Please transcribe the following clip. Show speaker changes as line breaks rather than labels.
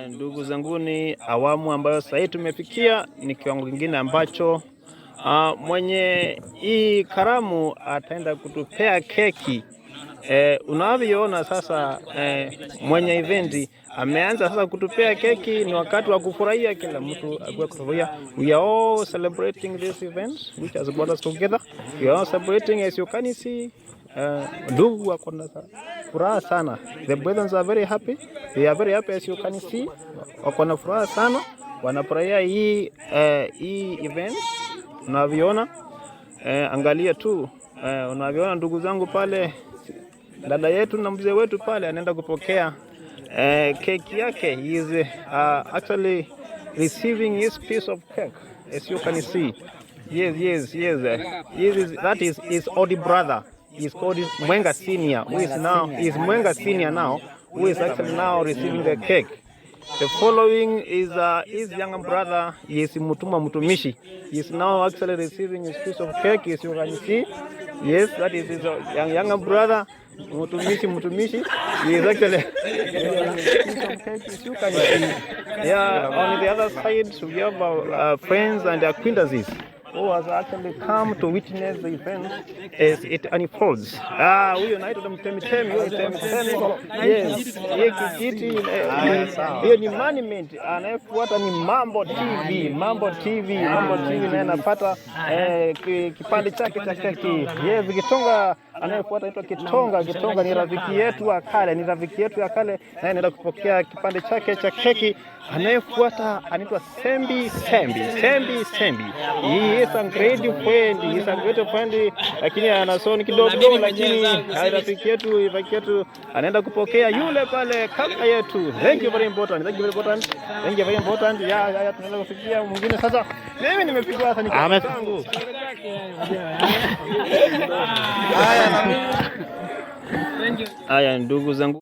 Ndugu zanguni, awamu ambayo sasa tumefikia ni kiwango kingine ambacho mwenye hii karamu ataenda kutupea keki. Unavyoona sasa, mwenye eventi ameanza sasa kutupea keki. Ni wakati wa kufurahia, kila mtu akua kufurahia. We are all celebrating this event which has brought us together. We are all celebrating, as you can see. Ndugu wako na furaha sana. The brothers are very happy. They are very happy, as you can see. Wako na furaha sana, wanafurahia hii event. Unavyoona, angalia tu, unavyoona ndugu zangu pale, dada yetu na mzee wetu pale anaenda kupokea keki yake. He is actually receiving his piece of cake, as you can see. Yes. That is his older brother. He's called Mwenga Senior, who is actually now receiving the cake. The following is his younger brother, is Mutuma Mutumishi. He is now actually receiving his piece of cake, as you can see. Yes, that is his younger brother, Mutumishi. He is actually piece of cake, as you can see. Yeah, on the other side, we have our friends and acquaintances who has actually come to witness the event as it unfolds. Huyo naitwa Mtemitemi, huyo Mtemitemi. Yes, hiyo ni monument. Anayefuata ni Mambo TV. Mambo TV naye anapata kipande chake cha keki. Yes, Kitonga anayefuata anaitwa Kitonga. Kitonga ni rafiki yetu wa kale, naye anaenda kupokea kipande chake cha keki. Anayefuata anaitwa Sembi. He is a great friend, lakini anasoni kidogo, lakini rafiki yetu anaenda kupokea yule pale kaka yetu. Thank you very important. Ya tunaenda kufikia mwingine sasa. Mimi nimepigwa hata nikangu. Haya ndugu zangu.